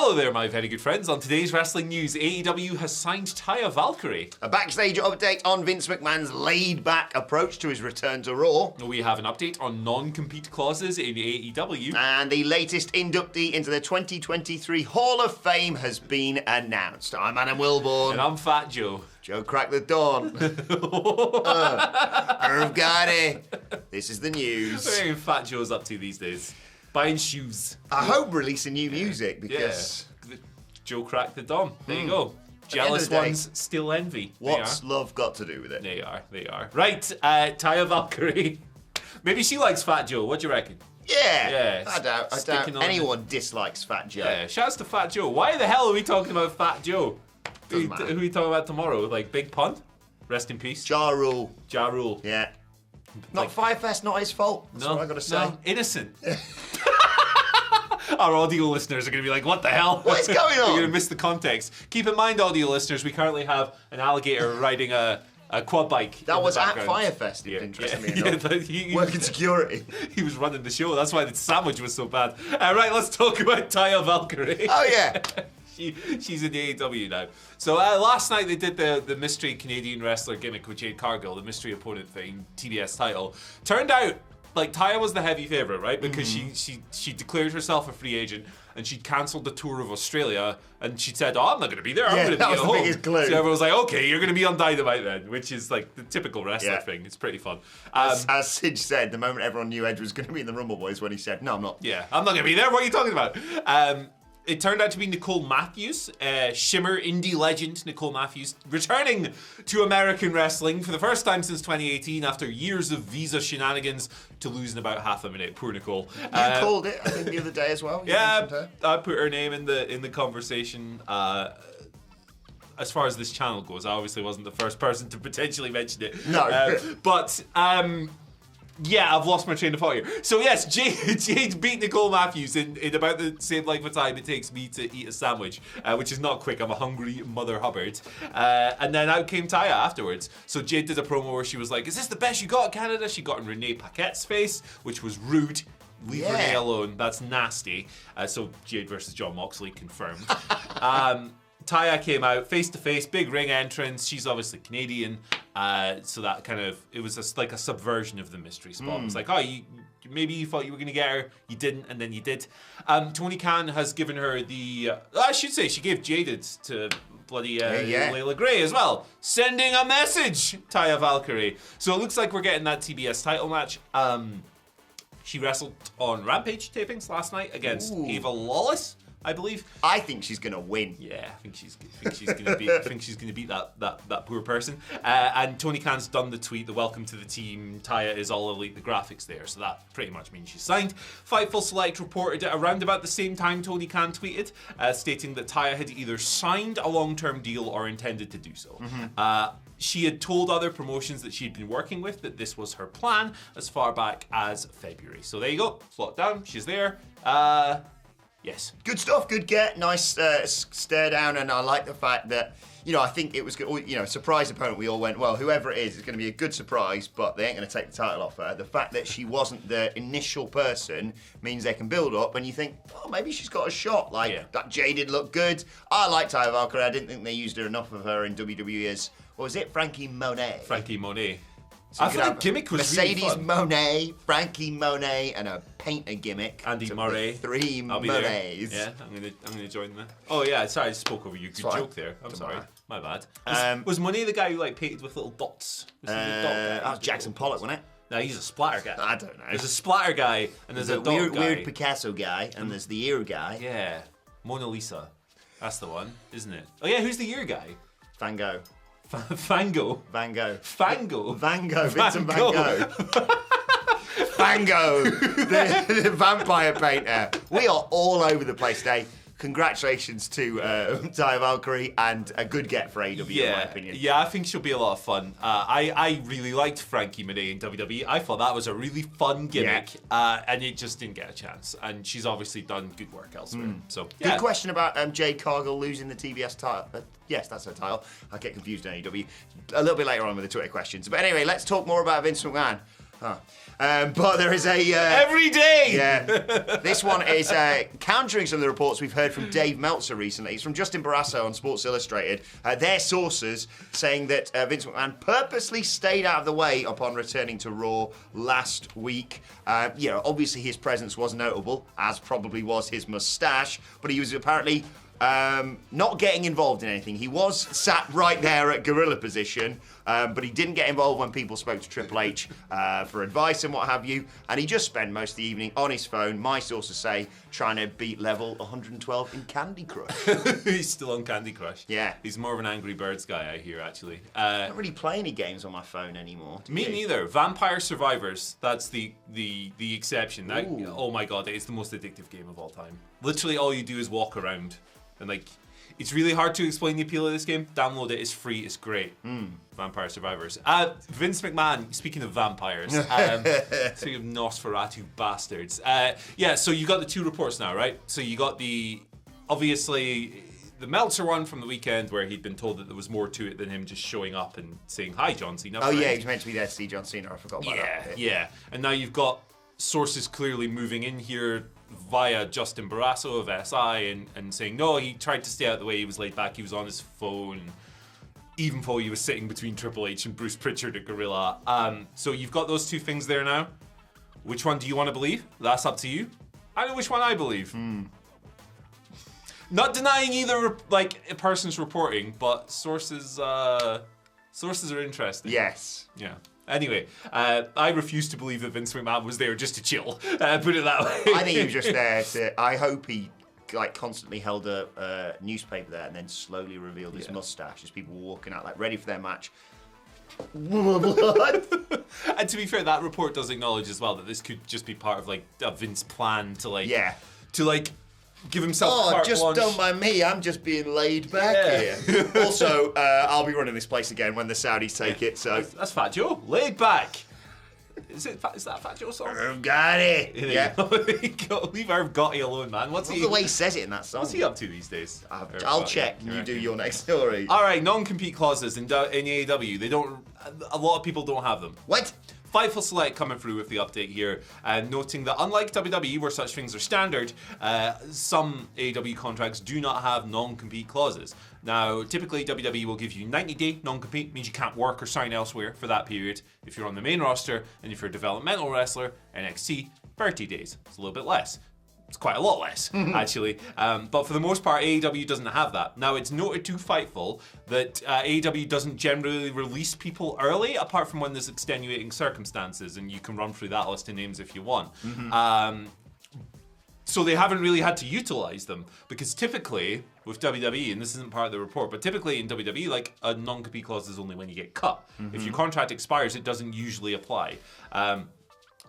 Hello there, my very good friends. On today's wrestling news, AEW has signed Taya Valkyrie. A backstage update on Vince McMahon's laid-back approach to his return to Raw. We have an update on non-compete clauses in AEW. And the latest inductee into the 2023 Hall of Fame has been announced. I'm Adam Wilborn. And I'm Fat Joe. Joe cracked the dawn. Irv got it. This is the news. What are Fat Joe's up to these days? Buying shoes. I hope releasing new music because... Yeah. Joe cracked the dawn. There you go. Jealous ones still envy. What's love got to do with it? They are. Right, Taya Valkyrie. Maybe she likes Fat Joe. What do you reckon? Yeah. I doubt anyone dislikes Fat Joe. Yeah, shouts to Fat Joe. Why the hell are we talking about Fat Joe? Who are we talking about tomorrow? Like Big Pun? Rest in peace. Ja Rule. Yeah. Not Firefest, not his fault. That's what I gotta say. No, innocent. Our audio listeners are going to be like, what the hell? What is going on? You're going to miss the context. Keep in mind, audio listeners, we currently have an alligator riding a quad bike. That was at Firefest, interestingly enough. Working security. He was running the show. That's why the sandwich was so bad. Right, let's talk about Taya Valkyrie. Oh, yeah. She's in the AEW now. So last night they did the mystery Canadian wrestler gimmick with Jade Cargill, the mystery opponent thing, TBS title. Turned out, like, Taya was the heavy favourite, right? Because she declared herself a free agent and she'd cancelled the tour of Australia and she'd said, I'm not going to be there, I'm going to be at home. Biggest clue. So everyone was like, okay, you're going to be on Dynamite then, which is like the typical wrestler thing. It's pretty fun. As Sid said, the moment everyone knew Edge was going to be in the Rumble Boys when he said, no, I'm not. Yeah, I'm not going to be there, what are you talking about? It turned out to be Nicole Matthews, Shimmer indie legend Nicole Matthews, returning to American wrestling for the first time since 2018 after years of visa shenanigans to lose in about half a minute. Poor Nicole. You called it, I think, the other day as well. Yeah, I put her name in the conversation. As far as this channel goes, I obviously wasn't the first person to potentially mention it. No. But... yeah, I've lost my train of thought here. So yes, Jade beat Nicole Matthews in about the same length of time it takes me to eat a sandwich, which is not quick. I'm a hungry Mother Hubbard. And then out came Taya afterwards. So Jade did a promo where she was like, is this the best you got, Canada? She got in Renee Paquette's face, which was rude. Leave Renee alone. That's nasty. So Jade versus John Moxley confirmed. Taya came out face-to-face, big ring entrance. She's obviously Canadian, so that kind of, it was like a subversion of the mystery spot. It was like, maybe you thought you were going to get her, you didn't, and then you did. Tony Khan has given her the, I should say, she gave Jaded to bloody Layla Gray as well. Sending a message, Taya Valkyrie. So it looks like we're getting that TBS title match. She wrestled on Rampage tapings last night against Ava Lawless, I believe. I think she's gonna win. Yeah, I think she's gonna beat. I think she's gonna beat that poor person. And Tony Khan's done the tweet, the welcome to the team. Taya is all elite. The graphics there, so that pretty much means she's signed. Fightful Select reported it around about the same time Tony Khan tweeted, stating that Taya had either signed a long-term deal or intended to do so. She had told other promotions that she'd been working with that this was her plan as far back as February. So there you go. Slot down. She's there. Yes. Good stuff, good get, nice stare down, and I like the fact that, I think it was, surprise opponent, we all went, well, whoever it is going to be a good surprise, but they ain't going to take the title off her. The fact that she wasn't the initial person means they can build up, and you think, oh, maybe she's got a shot. That Jaded looked good. I like Taya Valkyrie. I didn't think they used her enough of her in WWE as, what was it, Frankie Monet? Frankie Monet. So I thought the gimmick was Mercedes really fun. Monet, Frankie Monet, and a painter gimmick. Andy Murray. 3 Monets. Yeah, I'm gonna join that. Oh yeah, sorry, I spoke over you. Good joke there. I'm sorry. My bad. Was Monet the guy who painted with little dots? Was he the dot guy? That was Jackson Pollock, wasn't it? No, he's a splatter guy. I don't know. There's a splatter guy and there's a dot guy. Weird Picasso guy and there's the ear guy. Yeah, Mona Lisa. That's the one, isn't it? Oh yeah, who's the ear guy? Van Gogh. Fango. Van Gogh. Fango. Van Gogh. Vincent Van Gogh. Van Gogh, the vampire painter. We are all over the place today. Congratulations to Taya Valkyrie, and a good get for AEW, in my opinion. Yeah, I think she'll be a lot of fun. I really liked Frankie Monet in WWE. I thought that was a really fun gimmick, and it just didn't get a chance. And she's obviously done good work elsewhere. So good question about Jade Cargill losing the TBS title. Yes, that's her title. I get confused in AEW. A little bit later on with the Twitter questions. But anyway, let's talk more about Vince McMahon. Huh. But there is a... Every day! Yeah. This one is countering some of the reports we've heard from Dave Meltzer recently. It's from Justin Barrasso on Sports Illustrated. Their sources saying that Vince McMahon purposely stayed out of the way upon returning to Raw last week. Obviously his presence was notable, as probably was his moustache, but he was apparently... not getting involved in anything. He was sat right there at gorilla position, but he didn't get involved when people spoke to Triple H for advice and what have you, and he just spent most of the evening on his phone, my sources say, trying to beat level 112 in Candy Crush. He's still on Candy Crush. Yeah. He's more of an Angry Birds guy, I hear, actually. I don't really play any games on my phone anymore. Me neither. Vampire Survivors, that's the exception. Oh my god, it's the most addictive game of all time. Literally all you do is walk around. And it's really hard to explain the appeal of this game. Download it, it's free, it's great. Vampire Survivors. Vince McMahon, speaking of vampires, speaking of Nosferatu bastards. So you got the two reports now, right? So you got obviously, the Meltzer one from the weekend where he'd been told that there was more to it than him just showing up and saying, hi, John Cena. Oh, yeah, he was meant to be there to see John Cena. I forgot about that. Yeah. And now you've got sources clearly moving in here via Justin Barrasso of SI and saying, no, he tried to stay out of the way, he was laid back, he was on his phone, even though he was sitting between Triple H and Bruce Pritchard at Gorilla. So you've got those two things there now. Which one do you want to believe? That's up to you. I know which one I believe. Not denying either a person's reporting, but sources are interesting. Yes. Yeah. Anyway, I refuse to believe that Vince McMahon was there just to chill. Put it that way. I think he was just there to... I hope he constantly held a newspaper there and then slowly revealed his mustache as people were walking out ready for their match. What? And to be fair, that report does acknowledge as well that this could just be part of a Vince plan to give himself carte just blanche. don't mind me, I'm just being laid back here. Also, I'll be running this place again when the Saudis take it, so... That's Fat Joe. Laid back. Is that a Fat Joe song? Irv Gotti. Yeah. Leave Irv Gotti alone, man. What's the way he says it in that song. What's he up to these days? I'll check. You do your next story. All right, non-compete clauses in AEW. A lot of people don't have them. What? Fightful Select coming through with the update here, noting that unlike WWE, where such things are standard, some AEW contracts do not have non-compete clauses. Now, typically WWE will give you 90-day non-compete, means you can't work or sign elsewhere for that period if you're on the main roster, and if you're a developmental wrestler, NXT, 30 days. It's a little bit less. It's quite a lot less, actually. But for the most part, AEW doesn't have that. Now, it's noted to Fightful that AEW doesn't generally release people early, apart from when there's extenuating circumstances, and you can run through that list of names if you want. So they haven't really had to utilize them, because typically, with WWE, and this isn't part of the report, but typically in WWE, a non-compete clause is only when you get cut. If your contract expires, it doesn't usually apply.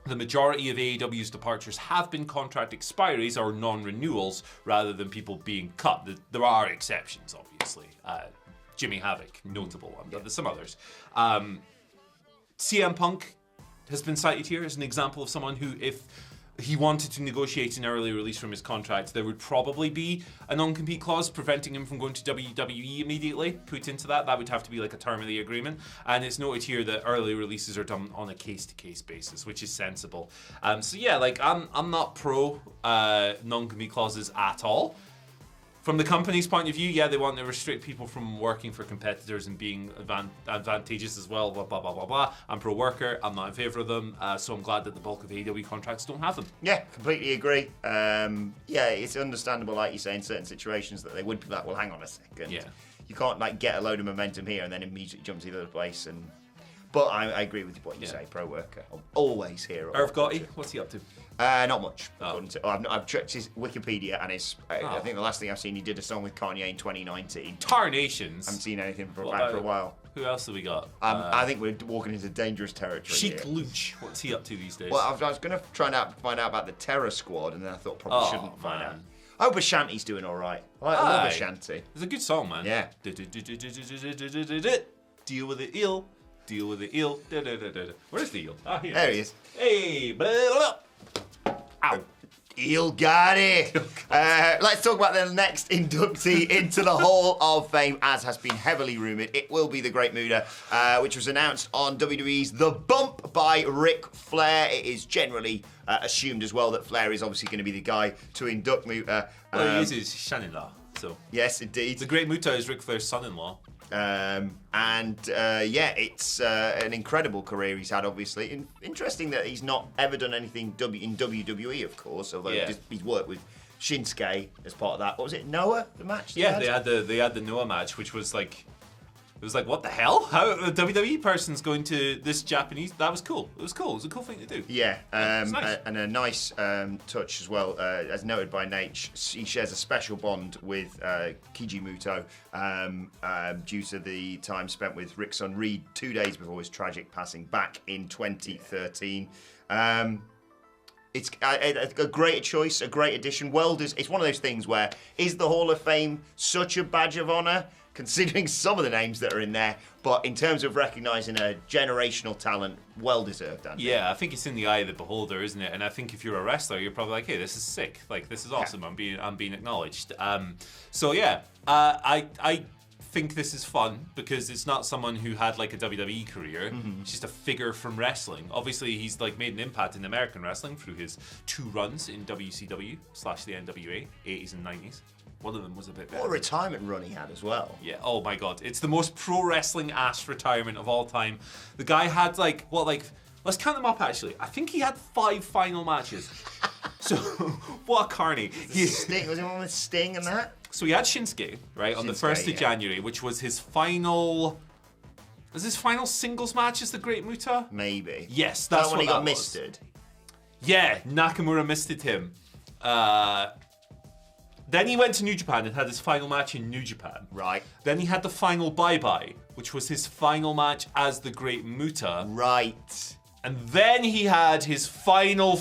The majority of AEW's departures have been contract expiries or non-renewals rather than people being cut. There are exceptions, obviously. Jimmy Havoc, notable one, but there's some others. CM Punk has been cited here as an example of someone who, if he wanted to negotiate an early release from his contract, there would probably be a non-compete clause preventing him from going to WWE immediately put into that. That would have to be a term of the agreement. And it's noted here that early releases are done on a case-to-case basis, which is sensible. I'm not pro non-compete clauses at all. From the company's point of view, they want to restrict people from working for competitors and being advantageous as well, blah, blah, blah, blah, blah. I'm pro-worker. I'm not in favour of them. So I'm glad that the bulk of AEW contracts don't have them. Yeah, completely agree. It's understandable, like you say, in certain situations that they would be well, hang on a second. Yeah. You can't, get a load of momentum here and then immediately jump to the other place. But I agree with what you say, pro-worker. I'm always here. Irv Gotti, what's he up to? Not much. I've checked his Wikipedia, and I think the last thing I've seen, he did a song with Kanye in 2019. Tarnations. I haven't seen anything for a while. Who else have we got? I think we're walking into dangerous territory. Sheik Luch, what's he up to these days? Well, I was going to try and find out about the Terror Squad, and then I thought probably shouldn't find out. I hope Ashanti's doing all right. I love Ashanti. It's a good song, man. Yeah. Deal with the eel. Deal with the eel. Where's the eel? Here he is. Hey, blah, blah. Ow. Il got let's talk about the next inductee into the Hall of Fame, as has been heavily rumoured. It will be the Great Muta, which was announced on WWE's The Bump by Ric Flair. It is generally assumed as well that Flair is obviously going to be the guy to induct Muta. Well, he is his son-in-law, so. Yes, indeed. The Great Muta is Ric Flair's son-in-law. It's an incredible career he's had, obviously. Interesting that he's not ever done anything in WWE, of course, although he's worked with Shinsuke as part of that. What was it, Noah, the match? They had the Noah match, which was like, it was like, what the hell? How a WWE person's going to this Japanese? That was cool. It was cool. It was a cool thing to do. Yeah, nice. And a nice touch as well, as noted by Nate. He shares a special bond with Keiji Muto due to the time spent with Rick's son Reed 2 days before his tragic passing back in 2013. It's a great choice, a great addition. It's one of those things where, is the Hall of Fame such a badge of honour, considering some of the names that are in there, but in terms of recognising a generational talent, well-deserved, Andy. Yeah, I think it's in the eye of the beholder, isn't it? And I think if you're a wrestler, you're probably like, hey, this is sick. Like, this is awesome. Yeah. I'm being acknowledged. I think this is fun because it's not someone who had like a WWE career. Mm-hmm. It's just a figure from wrestling. Obviously, he's like made an impact in American wrestling through his 2 runs in WCW / the NWA, 80s and 90s. One of them was a bit better. What a retirement run he had as well. Yeah, oh my god. It's the most pro wrestling ass retirement of all time. The guy had let's count them up actually. I think he had 5 final matches. So, what a carny. Was he one with Sting and that? So he had Shinsuke, right, on the 1st of January, which was his final... Was his final singles match as the Great Muta? Maybe. Yes, that's when what he got was. misted. Yeah, Nakamura misted him. Then he went to New Japan and had his final match in New Japan. Right. Then he had the final bye-bye, which was his final match as the Great Muta. Right. And then he had his final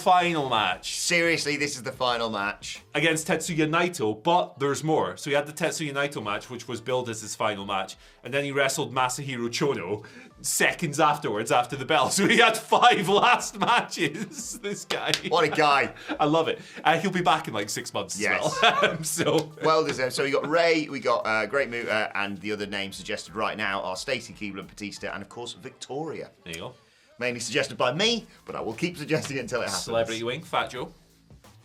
match. Seriously, this is the final match. Against Tetsuya Naito, but there's more. So he had the Tetsuya Naito match, which was billed as his final match. And then he wrestled Masahiro Chono seconds afterwards, after the bell. So he had 5 last matches, this guy. What a guy. I love it. He'll be back in like 6 months as well. Well deserved. So we got Ray, we got Great Muta, and the other names suggested right now are Stacey Keibler, Batista, and of course Victoria. There you go. Mainly suggested by me, but I will keep suggesting it until it happens. Celebrity Wing, Fat Joe.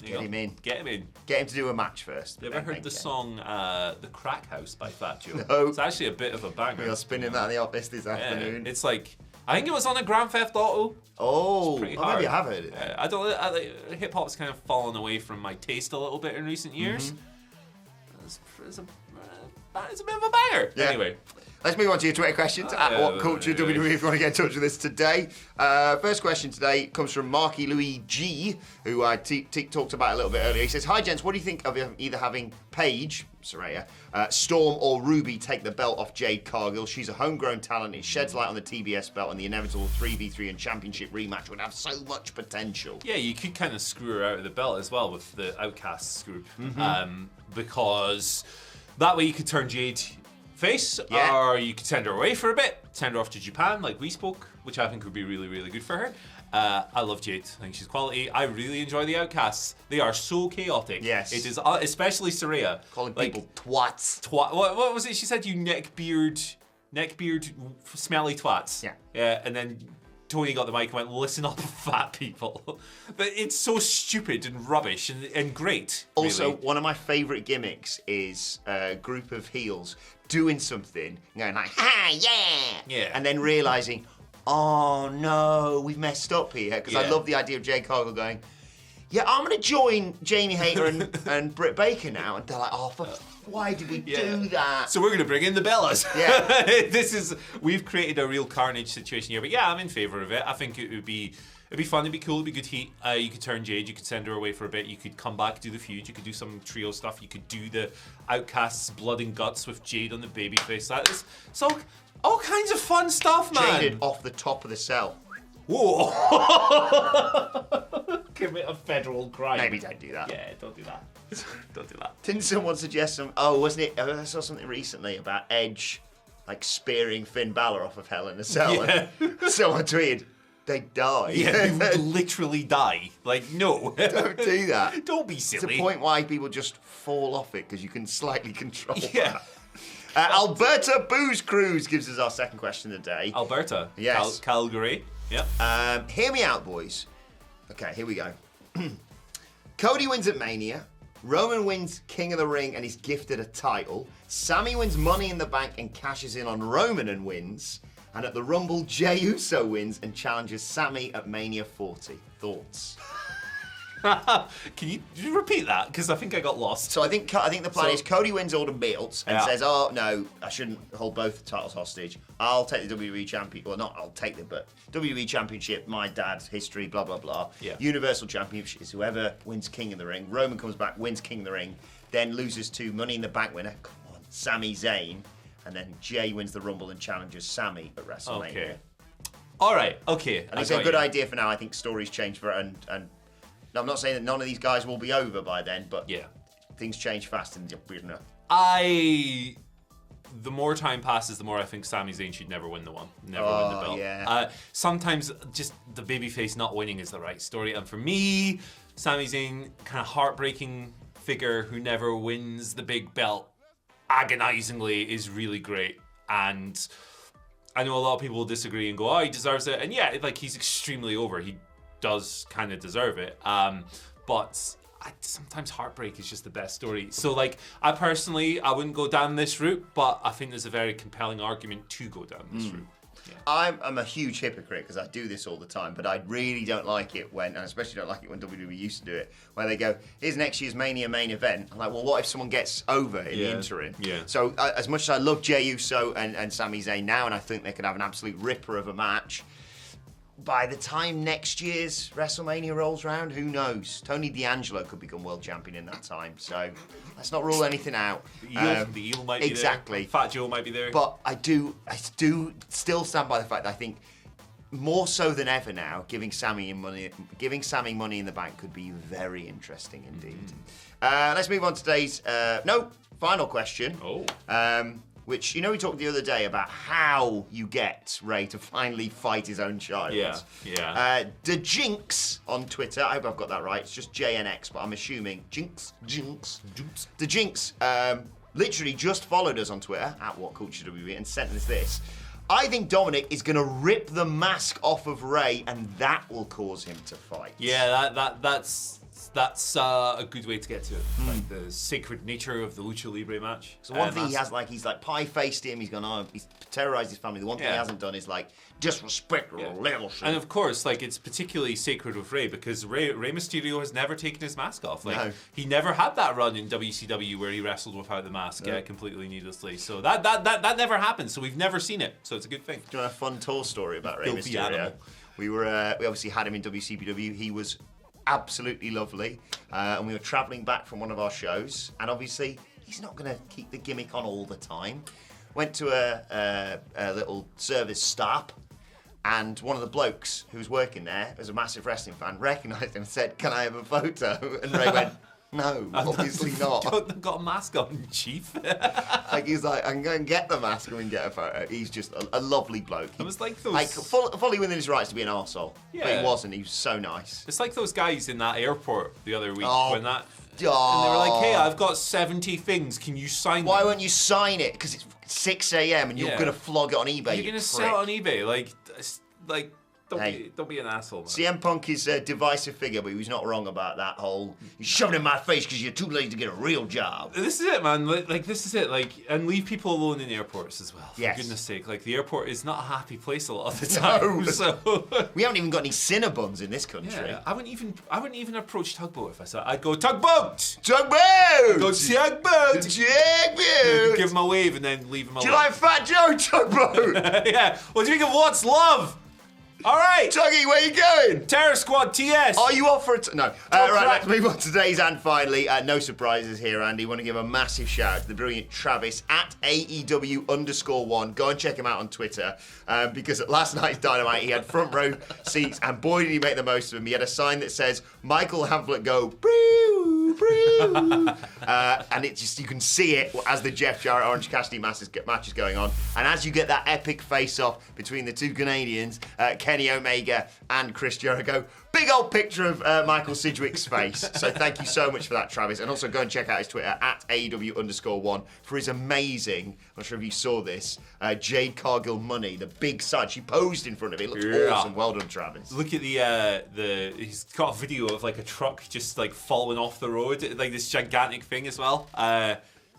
Get him in. Get him in. Get him to do a match first. You ever heard the song The Crack House by Fat Joe? No. It's actually a bit of a banger. We are spinning that in the office this afternoon. It's like, I think it was on a Grand Theft Auto. Oh, maybe I have heard it. Hip hop's kind of fallen away from my taste a little bit in recent years. Mm-hmm. It's a bit of a banger. Yeah. Anyway. Let's move on to your Twitter questions at WhatCulture WWE if you want to get in touch with us today. First question today comes from Marky Louis G, who I talked about a little bit earlier. He says, hi gents, what do you think of either having Paige, Saraya, Storm or Ruby take the belt off Jade Cargill? She's a homegrown talent. It sheds light on the TBS belt, and the inevitable 3v3 and championship rematch would have so much potential. Yeah, you could kind of screw her out of the belt as well with the Outcasts group. Mm-hmm. Because that way you could turn Jade face, or you could send her away for a bit, send her off to Japan like we spoke, which I think would be really, really good for her. I love Jade. I think she's quality. I really enjoy the Outcasts. They are so chaotic. Yes. It is, especially Saraya. Calling people twats. What was it? She said you neckbeard, smelly twats. Yeah. Yeah, and then Tony got the mic and went, listen up, fat people. But it's so stupid and rubbish and great. Also, really. One of my favourite gimmicks is a group of heels doing something, going like, ha, yeah, and then realising, oh no, we've messed up here. Because I love the idea of Jade Cargill going, yeah, I'm going to join Jamie Hayter and Britt Baker now. And they're like, oh, why did we do that? So we're going to bring in the Bellas. Yeah. We've created a real carnage situation here. But yeah, I'm in favour of it. I think it'd be fun, it'd be cool, it'd be good heat. You could turn Jade, you could send her away for a bit, you could come back, do the feud, you could do some trio stuff, you could do the Outcasts blood and guts with Jade on the babyface. So all kinds of fun stuff, man. Jaded off the top of the cell. Whoa. Commit a federal crime. Maybe don't do that. Yeah, don't do that. Don't do that. Didn't someone suggest wasn't it? I saw something recently about Edge, like spearing Finn Balor off of Hell in a Cell. Yeah. And someone tweeted, They'd die. Yeah, they would literally die. Like, no. Don't do that. Don't be silly. It's a point why people just fall off it, because you can slightly control Yeah. that. Alberta Booze Cruise gives us our second question of the day. Alberta. Yes. Calgary. Yep. Hear me out, boys. Okay, here we go. Cody wins at Mania. Roman wins King of the Ring and is gifted a title. Sammy wins Money in the Bank and cashes in on Roman and wins. And at the Rumble, Jey Uso wins and challenges Sammy at Mania 40. Thoughts? Can you repeat that? Because I think I got lost. So I think the plan is Cody wins all the belts and says, "Oh no, I shouldn't hold both titles hostage. I'll take the WWE champion, well not I'll take them, but WWE Championship, my dad's history, blah blah blah. Yeah. Universal Championship is whoever wins King of the Ring. Roman comes back, wins King of the Ring, then loses to Money in the Bank winner, come on, Sami Zayn, and then Jey wins the Rumble and challenges Sammy at WrestleMania. Okay. All right. Okay. And it's a good idea for now. I think stories change for and. I'm not saying that none of these guys will be over by then, but yeah, things change fast and the more time passes, the more I think Sami Zayn should never win the belt. Yeah. Sometimes just the babyface not winning is the right story, and for me, Sami Zayn, kind of heartbreaking figure who never wins the big belt, agonizingly, is really great. And I know a lot of people will disagree and go, "Oh, he deserves it," and yeah, like he's extremely over. He does kind of deserve it, but sometimes heartbreak is just the best story. So like, I wouldn't go down this route, but I think there's a very compelling argument to go down this route. Yeah. I'm a huge hypocrite because I do this all the time, but I really don't like it when, and especially don't like it when WWE used to do it, where they go, "Here's next year's Mania main event." I'm like, well, what if someone gets over in the interim? Yeah. So as much as I love Jey Uso and Sami Zayn now, and I think they could have an absolute ripper of a match, by the time next year's WrestleMania rolls around, who knows? Tony D'Angelo could become world champion in that time. So let's not rule anything out. The eel might be exactly. there. Fat Joe might be there. But I do still stand by the fact that I think more so than ever now, giving Sammy Money in the Bank could be very interesting indeed. Let's move on to today's final question. Which, we talked the other day about how you get Ray to finally fight his own child. Yeah. The Jinx on Twitter, I hope I've got that right, it's just JNX, but I'm assuming Jinx. The Jinx literally just followed us on Twitter, at WhatCulture and sent us this. "I think Dominic is going to rip the mask off of Ray and that will cause him to fight." Yeah, that's a good way to get to it. Like the sacred nature of the Lucha Libre match. So one thing he has, he's pie-faced him, he's terrorized his family. The one thing he hasn't done is disrespect or little shit. And of course, it's particularly sacred with Ray because Ray Mysterio has never taken his mask off. He never had that run in WCW where he wrestled without the mask completely needlessly. So that never happened. So we've never seen it. So it's a good thing. Do you know a fun tour story about Ray Filthy Mysterio? Animal. We obviously had him in WCW. He was absolutely lovely, and we were travelling back from one of our shows, and obviously he's not going to keep the gimmick on all the time. Went to a little service stop, and one of the blokes who was working there, was a massive wrestling fan, recognised him and said, "Can I have a photo?" And Ray went, "No, obviously not." I've got a mask on, Chief. He's like, "I can go and get the mask and get a photo." He's just a lovely bloke. It was like those... fully within his rights to be an arsehole. Yeah. But he wasn't. He was so nice. It's like those guys in that airport the other week and they were like, "Hey, I've got 70 things. Can you sign them?" Why won't you sign it? Because it's 6 a.m. and you're going to flog it on eBay. You're going to sell it on eBay. Don't be an asshole, man. CM Punk is a divisive figure, but he was not wrong about that whole, "You shove it in my face because you're too lazy to get a real job." This is it, man. This is it. And leave people alone in airports as well. Yes. For goodness sake. The airport is not a happy place a lot of the time. No. So we haven't even got any Cinnabons in this country. Yeah, I wouldn't even approach Tugboat if I saw it. I'd go, "Tugboat! Tugboat! Go Tugboat! Tugboat! Give him a wave and then leave him alone. Do you like Fat Joe, Tugboat? Yeah. What do you think of What's Love? All right. Tuggy, where you going? Terror Squad TS. Are you off for it? No. Right, let's move on to today's and finally. No surprises here, Andy. Want to give a massive shout out to the brilliant Travis at AEW_1. Go and check him out on Twitter because at last night's Dynamite, he had front row seats and boy, did he make the most of them. He had a sign that says, "Michael Hamlet go, brew." And it just, you can see it as the Jeff Jarrett Orange Cassidy match is going on, and as you get that epic face-off between the two Canadians, Kenny Omega and Chris Jericho. Big old picture of Michael Sidgwick's face. So thank you so much for that, Travis. And also go and check out his Twitter at AEW_1 for his amazing, I'm not sure if you saw this, Jade Cargill money, the big sign. She posed in front of it. It looks awesome. Well done, Travis. Look at the he's got a video of like a truck just like falling off the road, like this gigantic thing as well.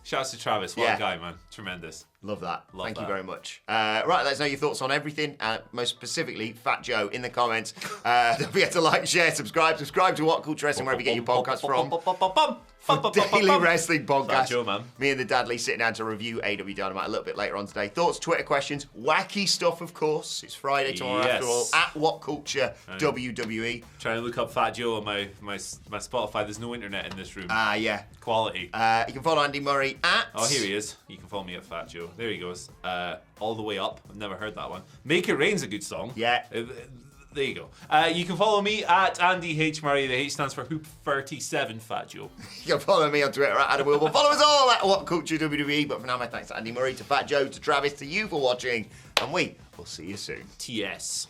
Shouts to Travis. What a guy, man. Tremendous. Love that. Thank you that. very much. Right, let us know your thoughts on everything, most specifically Fat Joe in the comments. Don't forget to like, share, subscribe to What Culture Wrestling wherever you get your podcasts from. For Daily Wrestling Podcast. Fat Joe, man. Me and the Dadley sitting down to review AEW Dynamite a little bit later on today. Thoughts, Twitter questions, wacky stuff, of course. It's Friday tomorrow after all. At What Culture WWE. Trying to look up Fat Joe on my Spotify. There's no internet in this room. Yeah. Quality. You can follow Andy Murray at... Oh, here he is. You can follow me at Fat Joe. There he goes. All the way up. I've never heard that one. Make It Rain's a good song. Yeah. There you go. You can follow me at Andy H. Murray. The H stands for Hoop37, Fat Joe. You can follow me on Twitter at Adam Wilbur. Follow us all at What Culture WWE. But for now, my thanks to Andy Murray, to Fat Joe, to Travis, to you for watching. And we will see you soon. TS.